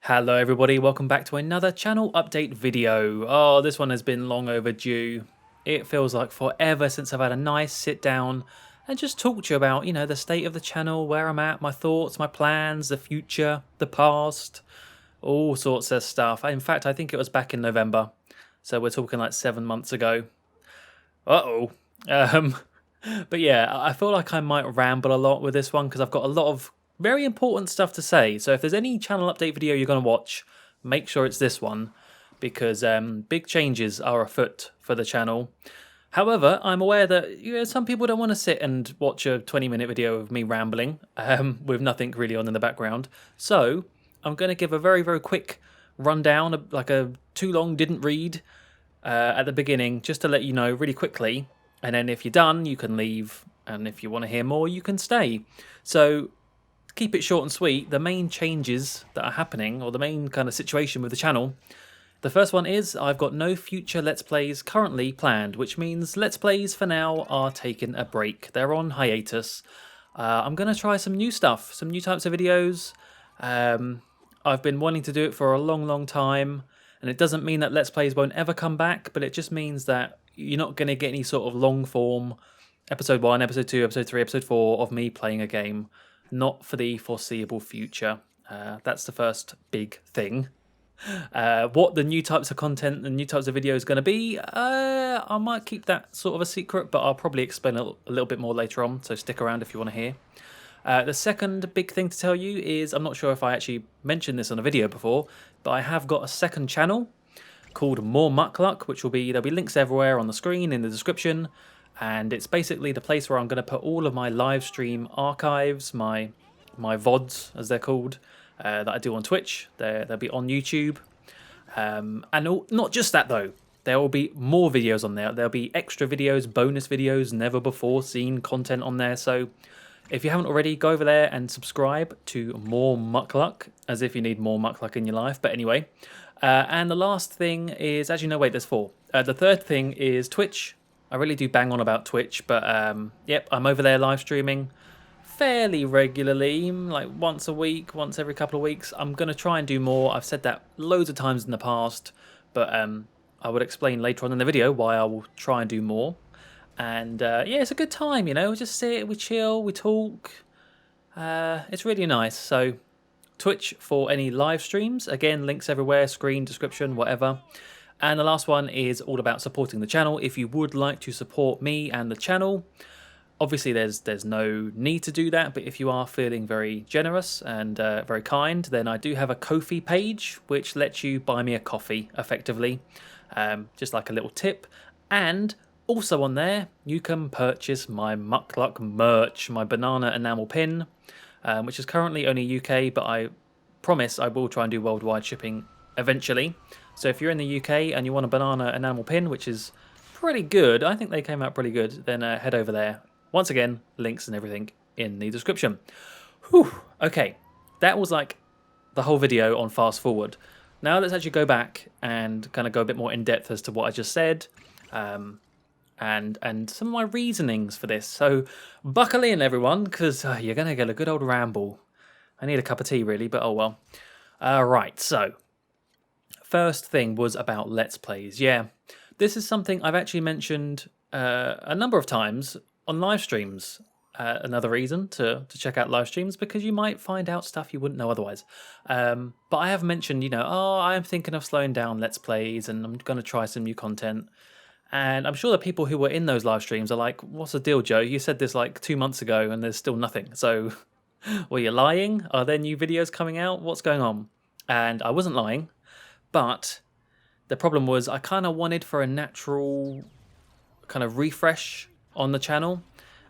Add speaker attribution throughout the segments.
Speaker 1: Hello everybody, welcome back to another channel update video. Oh, this one has been long overdue. It feels like forever since I've had a nice sit down and just talk to you about, the state of the channel, where I'm at, my thoughts, my plans, the future, the past, all sorts of stuff. In fact, I think it was back in November, so we're talking like 7 months ago. Uh-oh. Um, but yeah, I feel like I might ramble a lot with this one because I've got a lot of very important stuff to say. So if there's any channel update video you're going to watch, make sure it's this one because big changes are afoot for the channel. However, I'm aware that some people don't want to sit and watch a 20-minute video of me rambling with nothing really on in the background. So I'm going to give a very, very quick rundown, like a too long didn't read at the beginning, just to let you know really quickly. And then if you're done, you can leave. And if you want to hear more, you can stay. So keep it short and sweet, the main changes that are happening, or the main kind of situation with the channel, the first one is I've got no future Let's Plays currently planned, which means Let's Plays for now are taking a break. They're on hiatus. I'm going to try some new stuff, some new types of videos. I've been wanting to do it for a long, long time, and it doesn't mean that Let's Plays won't ever come back, but it just means that you're not going to get any sort of long form episode 1, episode 2, episode 3, episode 4 of me playing a game. Not for the foreseeable future. That's the first big thing. What the new types of content and new types of videos going to be, I might keep that sort of a secret, but I'll probably explain a little bit more later on, so stick around if you want to hear. The second big thing to tell you is, I'm not sure if I actually mentioned this on a video before, but I have got a second channel called More Muckluck, which there'll be links everywhere on the screen, in the description. And it's basically the place where I'm going to put all of my live stream archives, my VODs, as they're called, that I do on Twitch. They'll be on YouTube. Not just that, though. There will be more videos on there. There'll be extra videos, bonus videos, never before seen content on there. So if you haven't already, go over there and subscribe to More Muckluck, as if you need more Muckluck in your life. But anyway, and the last thing is, actually, no, wait, there's 4. The third thing is Twitch. I really do bang on about Twitch, but yep, I'm over there live streaming fairly regularly, like once a week, once every couple of weeks. I'm going to try and do more. I've said that loads of times in the past, but I would explain later on in the video why I will try and do more. And yeah, it's a good time, we just sit, we chill, we talk. It's really nice. So Twitch for any live streams. Again, links everywhere, screen, description, whatever. And the last one is all about supporting the channel. If you would like to support me and the channel, obviously there's no need to do that, but if you are feeling very generous and very kind, then I do have a Ko-fi page, which lets you buy me a coffee, effectively, just like a little tip. And also on there, you can purchase my Muckluck merch, my banana enamel pin, which is currently only UK, but I promise I will try and do worldwide shipping eventually. So if you're in the UK and you want a banana enamel pin, which is pretty good, I think they came out pretty good, then head over there. Once again, links and everything in the description. Whew, okay, that was like the whole video on fast forward. Now let's actually go back and kind of go a bit more in depth as to what I just said, and some of my reasonings for this. So buckle in, everyone, because you're going to get a good old ramble. I need a cup of tea, really, but oh well. Right, so first thing was about Let's Plays. Yeah, this is something I've actually mentioned a number of times on live streams. Another reason to check out live streams, because you might find out stuff you wouldn't know otherwise. But I have mentioned, I'm thinking of slowing down Let's Plays and I'm going to try some new content. And I'm sure the people who were in those live streams are like, what's the deal, Joe? You said this like 2 months ago and there's still nothing. So, were you lying? Are there new videos coming out? What's going on? And I wasn't lying. But the problem was I kind of wanted for a natural kind of refresh on the channel.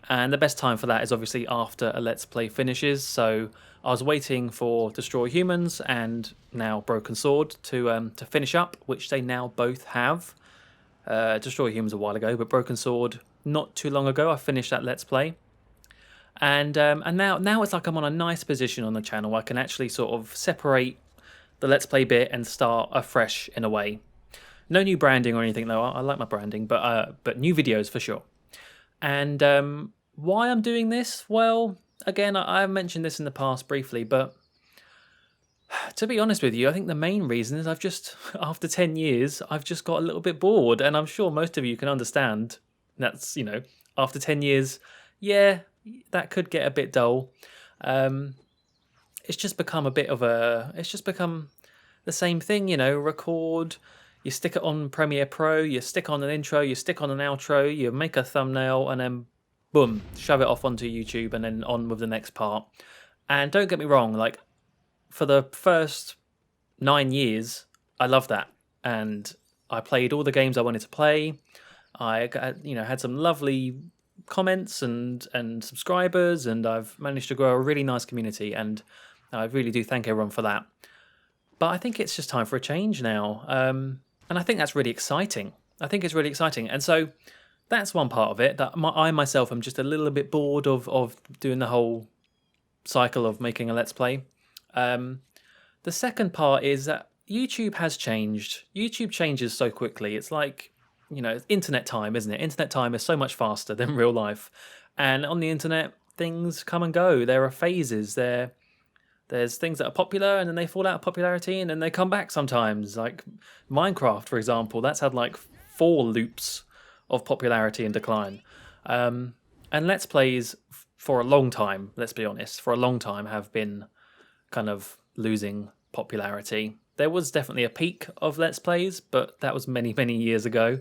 Speaker 1: And the best time for that is obviously after a Let's Play finishes. So I was waiting for Destroy Humans and now Broken Sword to finish up, which they now both have. Destroy Humans a while ago, but Broken Sword not too long ago. I finished that Let's Play. And now it's like I'm on a nice position on the channel. I can actually sort of separate the Let's Play bit and start afresh in a way. No new branding or anything though. I like my branding, but new videos for sure. And Why I'm doing this? Well, again, I've mentioned this in the past briefly, but to be honest with you, I think the main reason is I've just, after 10 years, I've just got a little bit bored. And I'm sure most of you can understand that's, after 10 years, yeah, that could get a bit dull. It's just become it's just become the same thing, record, you stick it on Premiere Pro, you stick on an intro, you stick on an outro, you make a thumbnail, and then boom, shove it off onto YouTube and then on with the next part. And don't get me wrong, like, for the first 9 years, I loved that, and I played all the games I wanted to play. I had some lovely comments and subscribers, and I've managed to grow a really nice community, and I really do thank everyone for that. But I think it's just time for a change now, and I think that's really exciting. I think it's really exciting, and so that's one part of it. That I myself am just a little bit bored of doing the whole cycle of making a Let's Play. The second part is that YouTube has changed. YouTube changes so quickly. It's like, it's internet time, isn't it? Internet time is so much faster than real life. And on the internet, things come and go. There are phases. There's things that are popular and then they fall out of popularity and then they come back sometimes. Like Minecraft, for example, that's had like 4 loops of popularity and decline. And Let's Plays for a long time, let's be honest, for a long time have been kind of losing popularity. There was definitely a peak of Let's Plays, but that was many, many years ago.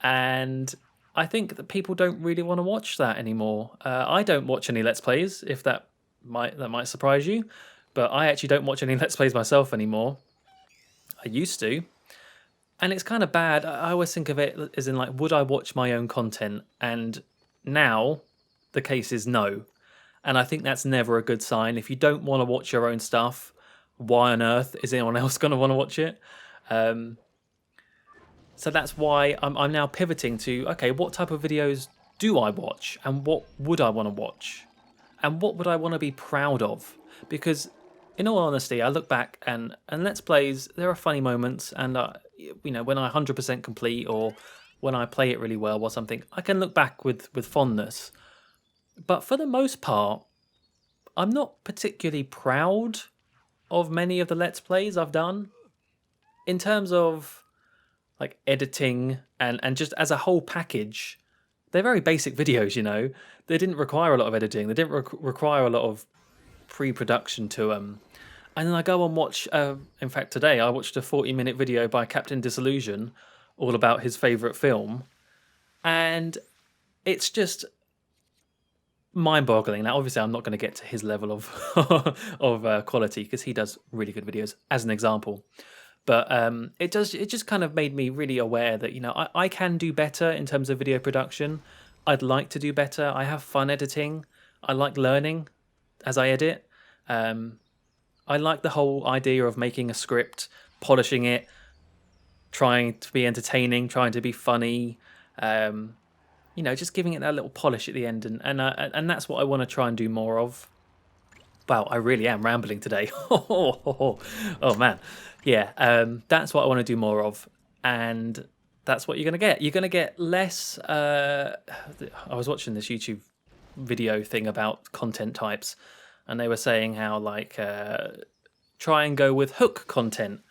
Speaker 1: And I think that people don't really want to watch that anymore. I don't watch any Let's Plays, if that might surprise you, but I actually don't watch any Let's Plays myself anymore. I used to. And it's kind of bad. I always think of it as in like, would I watch my own content? And now the case is no. And I think that's never a good sign. If you don't want to watch your own stuff, why on earth is anyone else going to want to watch it? So that's why I'm now pivoting to, okay, what type of videos do I watch? And what would I want to watch? And what would I want to be proud of? Because in all honesty, I look back and Let's Plays, there are funny moments. And, when I 100% complete or when I play it really well or something, I can look back with fondness. But for the most part, I'm not particularly proud of many of the Let's Plays I've done. In terms of like editing and just as a whole package, they're very basic videos, They didn't require a lot of editing. They didn't require a lot of pre-production to them. And then I go and watch, in fact today I watched a 40-minute video by Captain Disillusion all about his favourite film. And it's just mind-boggling. Now, obviously, I'm not going to get to his level of quality because he does really good videos, as an example. But it just kind of made me really aware that I can do better in terms of video production. I'd like to do better. I have fun editing. I like learning as I edit. I like the whole idea of making a script, polishing it, trying to be entertaining, trying to be funny. Just giving it that little polish at the end, and that's what I want to try and do more of. Wow, I really am rambling today. Oh man, yeah. That's what I want to do more of, and that's what you're gonna get. You're gonna get less. I was watching this YouTube video thing about content types, and they were saying how like try and go with hook content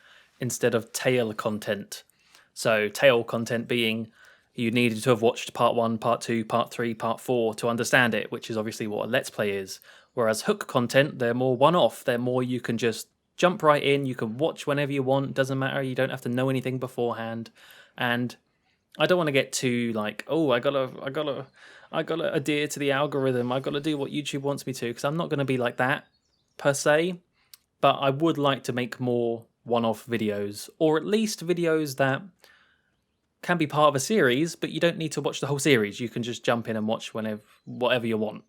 Speaker 1: instead of tail content. So tail content being you needed to have watched part 1, part 2, part 3, part 4 to understand it, which is obviously what a Let's Play is. Whereas hook content, they're more one-off. They're more you can just jump right in. You can watch whenever you want. Doesn't matter. You don't have to know anything beforehand. And I don't want to get too like, oh, I gotta adhere to the algorithm. I gotta do what YouTube wants me to, because I'm not going to be like that per se. But I would like to make more one-off videos, or at least videos that can be part of a series, but you don't need to watch the whole series. You can just jump in and watch whatever you want.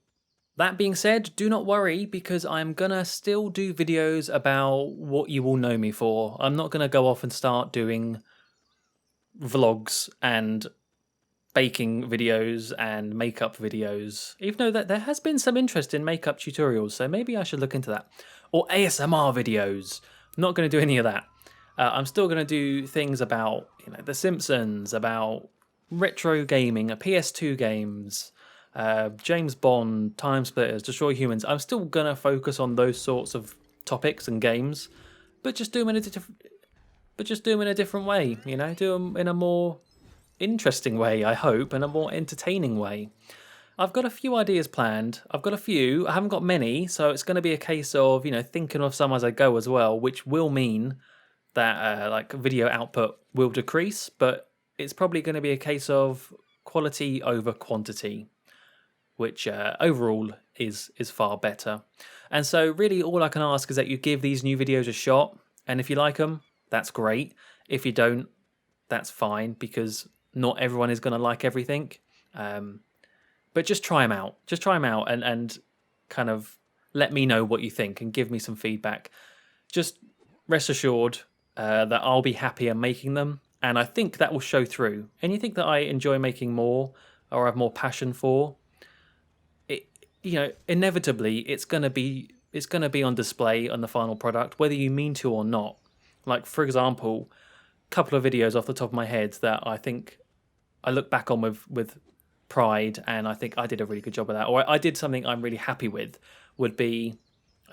Speaker 1: That being said, do not worry, because I'm gonna still do videos about what you all know me for. I'm not gonna go off and start doing vlogs and baking videos and makeup videos, even though that there has been some interest in makeup tutorials, so maybe I should look into that. Or ASMR videos. I'm not gonna do any of that. I'm still going to do things about The Simpsons, about retro gaming, PS2 games, James Bond, Time Splitters, Destroy Humans. I'm still gonna focus on those sorts of topics and games, but just do them in a different way. You know, do them in a more interesting way, I hope, and a more entertaining way. I've got a few ideas planned. I've got a few. I haven't got many, so it's going to be a case of thinking of some as I go as well, which will mean that like video output will decrease, but it's probably going to be a case of quality over quantity, which overall is far better. And so really all I can ask is that you give these new videos a shot, and if you like them, that's great. If you don't, that's fine, because not everyone is going to like everything. But just try them out. Just try them out and kind of let me know what you think and give me some feedback. Just rest assured that I'll be happier making them, and I think that will show through. Anything that I enjoy making more or have more passion for, inevitably it's gonna be on display on the final product, whether you mean to or not. Like, for example, a couple of videos off the top of my head that I think I look back on with pride, and I think I did a really good job of that, or I did something I'm really happy with, would be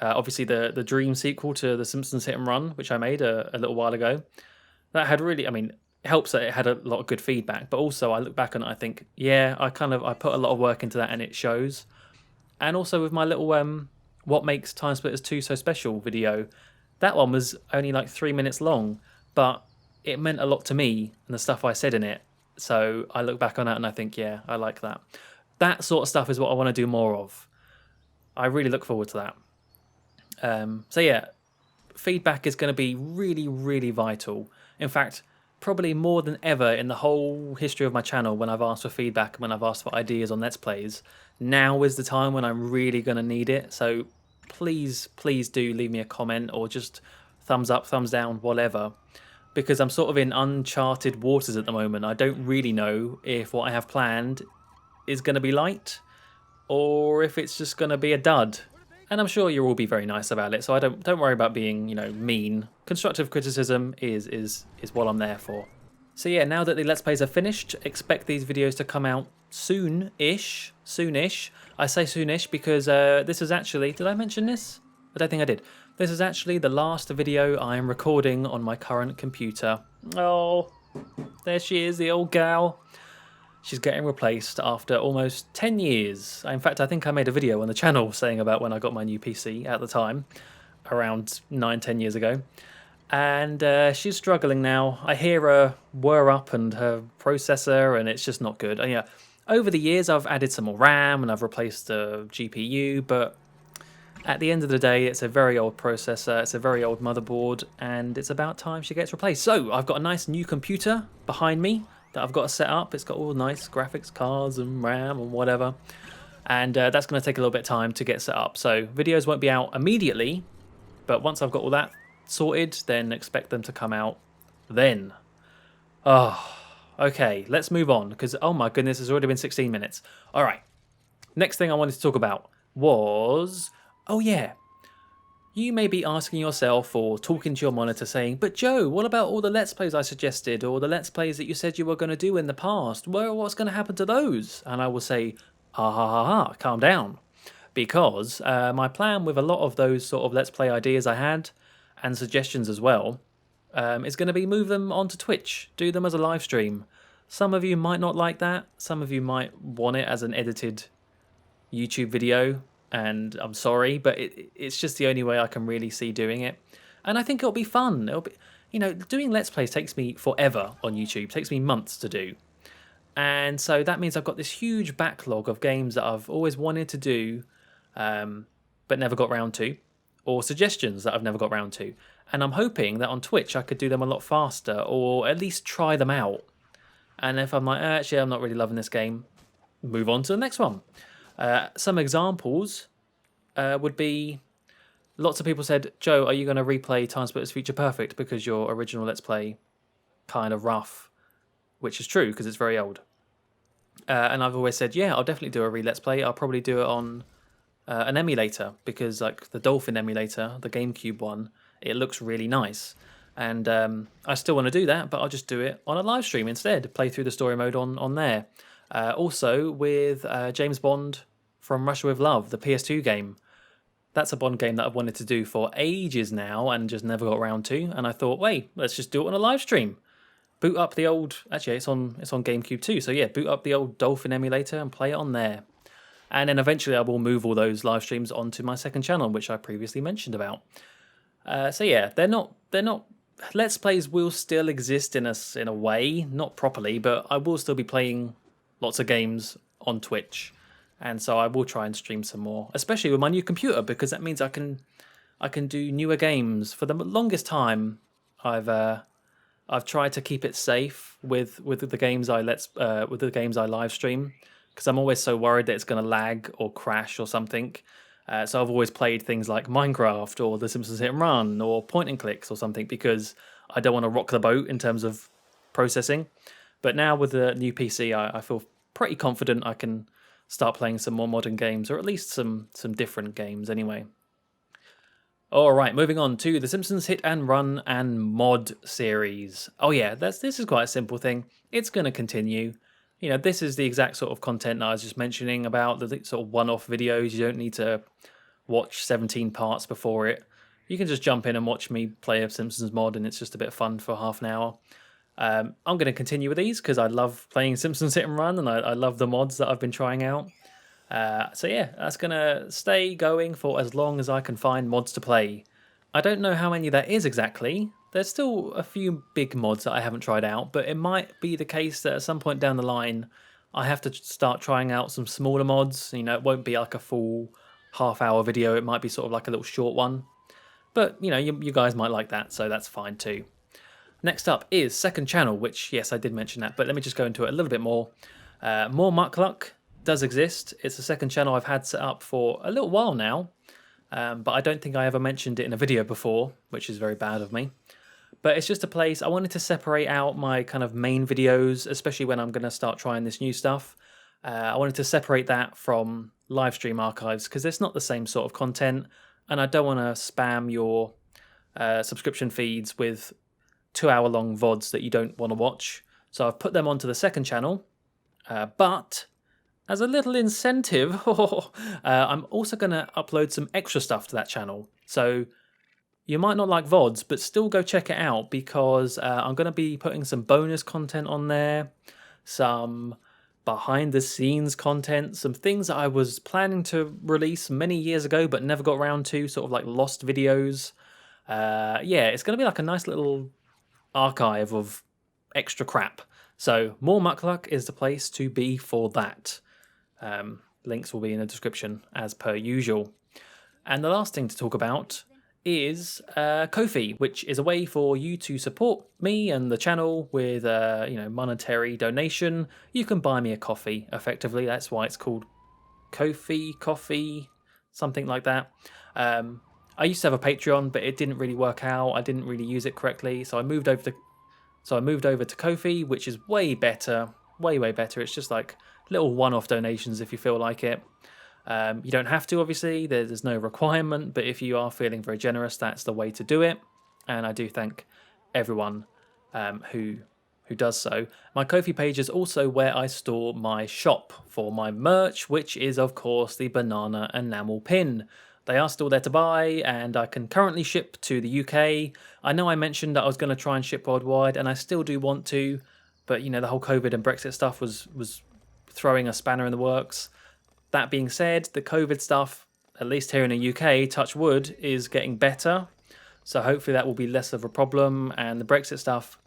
Speaker 1: obviously the Dream sequel to the Simpsons Hit and Run, which I made a little while ago. That had really, it helps that it had a lot of good feedback, but also I look back on it, I think, yeah, I put a lot of work into that, and it shows. And also with my little what makes Time Splitters 2 so special video, that one was only like 3 minutes long, but it meant a lot to me and the stuff I said in it. So I look back on that and I think, yeah, I like that. That sort of stuff is what I want to do more of. I really look forward to that. So yeah, feedback is going to be really, really vital. In fact, probably more than ever in the whole history of my channel, when I've asked for feedback, when I've asked for ideas on Let's Plays, now is the time when I'm really going to need it. So please, please do leave me a comment, or just thumbs up, thumbs down, whatever. Because I'm sort of in uncharted waters at the moment. I don't really know if what I have planned is going to be light, or if it's just going to be a dud. And I'm sure you'll all be very nice about it, so I don't worry about being, mean. Constructive criticism is what I'm there for. So yeah, now that the Let's Plays are finished, expect these videos to come out soon-ish. Soonish. I say soonish because this is actually... Did I mention this? I don't think I did. This is actually the last video I am recording on my current computer. Oh, there she is, the old gal. She's getting replaced after almost 10 years. In fact, I think I made a video on the channel saying about when I got my new PC at the time, around 9-10 years ago. And she's struggling now. I hear her whir up and her processor, and it's just not good. And yeah, over the years, I've added some more RAM and I've replaced the GPU, but at the end of the day, it's a very old processor, it's a very old motherboard, and it's about time she gets replaced. So I've got a nice new computer behind me that I've got to set up. It's got all nice graphics cards and RAM and whatever, and that's going to take a little bit of time to get set up. So videos won't be out immediately, but once I've got all that sorted, then expect them to come out then. Oh, okay, let's move on, because oh my goodness, it's already been 16 minutes. All right, next thing I wanted to talk about was... Oh yeah, you may be asking yourself or talking to your monitor saying, but Joe, what about all the Let's Plays I suggested, or the Let's Plays that you said you were going to do in the past? Well, what's going to happen to those? And I will say, calm down. Because my plan with a lot of those sort of Let's Play ideas I had, and suggestions as well, is going to be move them onto Twitch, do them as a live stream. Some of you might not like that, some of you might want it as an edited YouTube video, and I'm sorry, but it's just the only way I can really see doing it. And I think it'll be fun. It'll be, doing Let's Plays takes me forever on YouTube. It takes me months to do. And so that means I've got this huge backlog of games that I've always wanted to do, but never got round to, or suggestions that I've never got round to. And I'm hoping that on Twitch I could do them a lot faster, or at least try them out. And if I'm like, actually, I'm not really loving this game, move on to the next one. Some examples would be, lots of people said, Joe, are you going to replay Time Splitters Future Perfect because your original Let's Play kind of rough, which is true because it's very old. And I've always said, yeah, I'll definitely do a re-Let's Play. I'll probably do it on an emulator, because like the Dolphin emulator, the GameCube one, it looks really nice. And I still want to do that, but I'll just do it on a live stream instead, play through the story mode on there. Also with James Bond from Russia with Love, the PS2 game. That's a Bond game that I've wanted to do for ages now and just never got around to. And I thought, wait, let's just do it on a live stream. Boot up the old. Actually, it's on GameCube too. So yeah, boot up the old Dolphin emulator and play it on there. And then eventually I will move all those live streams onto my second channel, which I previously mentioned about. So yeah, they're not. Let's Plays will still exist in a way, not properly, but I will still be playing lots of games on Twitch, and so I will try and stream some more, especially with my new computer, because that means I can do newer games. For the longest time, I've tried to keep it safe with the games I live stream, because I'm always so worried that it's going to lag or crash or something. So I've always played things like Minecraft or The Simpsons Hit and Run or point and clicks or something, because I don't want to rock the boat in terms of processing. But now with the new PC, I feel pretty confident I can start playing some more modern games, or at least some different games anyway. All right, moving on to The Simpsons Hit and Run and Mod series. Oh yeah, this is quite a simple thing. It's going to continue. You know, this is the exact sort of content that I was just mentioning about, the sort of one-off videos. You don't need to watch 17 parts before it. You can just jump in and watch me play a Simpsons mod, and it's just a bit of fun for half an hour. I'm going to continue with these because I love playing Simpsons Hit and Run, and I love the mods that I've been trying out. So yeah, that's going to stay going for as long as I can find mods to play. I don't know how many that is exactly. There's still a few big mods that I haven't tried out, but it might be the case that at some point down the line, I have to start trying out some smaller mods. You know, it won't be like a full half-hour video. It might be sort of like a little short one. But, you know, you guys might like that, so that's fine too. Next up is second channel, which, yes, I did mention that, but let me just go into it a little bit more. More Muckluck does exist. It's a second channel I've had set up for a little while now. But I don't think I ever mentioned it in a video before, which is very bad of me. But it's just a place I wanted to separate out my kind of main videos, especially when I'm going to start trying this new stuff. I wanted to separate that from live stream archives, because it's not the same sort of content, and I don't want to spam your subscription feeds with 2-hour-long VODs that you don't want to watch. So I've put them onto the second channel, but as a little incentive, I'm also going to upload some extra stuff to that channel. So you might not like VODs, but still go check it out, because I'm going to be putting some bonus content on there, some behind-the-scenes content, some things that I was planning to release many years ago but never got around to, sort of like lost videos. Yeah, it's going to be like a nice little archive of extra crap. So More Muckluck is the place to be for that. Links will be in the description as per usual. And the last thing to talk about is Ko-fi, which is a way for you to support me and the channel with monetary donation. You can buy me a coffee, effectively. That's why it's called Ko-fi, coffee, something like that. I used to have a Patreon, but it didn't really work out. I didn't really use it correctly, so I moved over to Ko-fi, which is way better, way better. It's just like little one-off donations if you feel like it. You don't have to, obviously. There's no requirement, but if you are feeling very generous, that's the way to do it. And I do thank everyone who does so. My Ko-fi page is also where I store my shop for my merch, which is, of course, the banana enamel pin. They are still there to buy, and I can currently ship to the UK. I know I mentioned that I was going to try and ship worldwide, and I still do want to, but you know, the whole COVID and Brexit stuff was throwing a spanner in the works. That being said, the COVID stuff, at least here in the UK, touch wood, is getting better. So hopefully that will be less of a problem. And the Brexit stuff,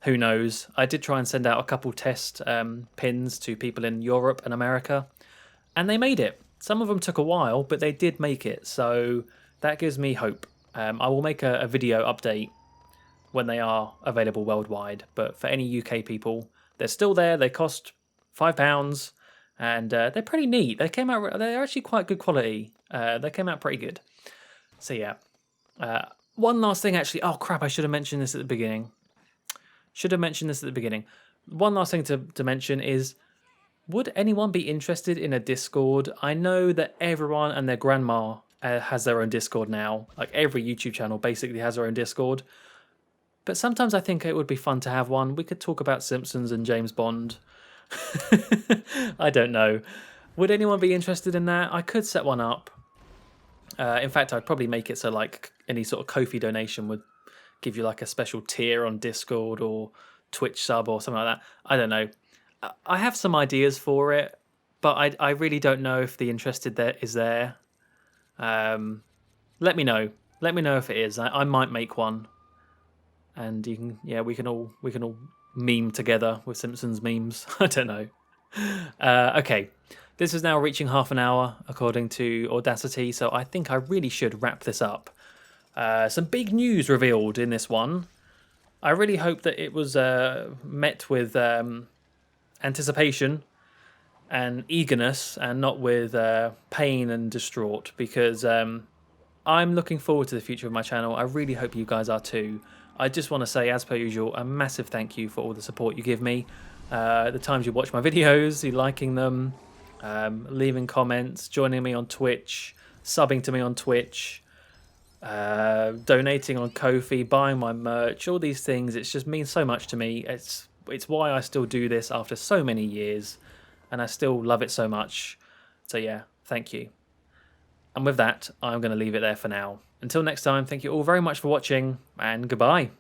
Speaker 1: who knows? I did try and send out a couple test pins to people in Europe and America, and they made it. Some of them took a while, but they did make it. So that gives me hope. I will make a video update when they are available worldwide. But for any UK people, they're still there. They cost £5. And they're pretty neat. They're actually quite good quality. They came out pretty good. So yeah. One last thing, actually. Oh crap! I should have mentioned this at the beginning. One last thing to mention is, would anyone be interested in a Discord? I know that everyone and their grandma has their own Discord now. Like every YouTube channel basically has their own Discord. But sometimes I think it would be fun to have one. We could talk about Simpsons and James Bond. I don't know. Would anyone be interested in that? I could set one up. In fact, I'd probably make it so like any sort of Ko-fi donation would give you like a special tier on Discord or Twitch sub or something like that. I don't know. I have some ideas for it, but I really don't know if the interest there is there. Let me know. Let me know if it is. I might make one, and you can. Yeah, we can all meme together with Simpsons memes. I don't know. Okay, this is now reaching half an hour according to Audacity, so I think I really should wrap this up. Some big news revealed in this one. I really hope that it was met with anticipation and eagerness and not with pain and distraught, because I'm looking forward to the future of my channel. I really hope you guys are too. I just want to say, as per usual, a massive thank you for all the support you give me. The times you watch my videos, you liking them, leaving comments, joining me on Twitch, subbing to me on Twitch, donating on Ko-fi, buying my merch, all these things. It just means so much to me. It's why I still do this after so many years, and I still love it so much. So yeah, thank you. And with that, I'm going to leave it there for now. Until next time, thank you all very much for watching, and goodbye.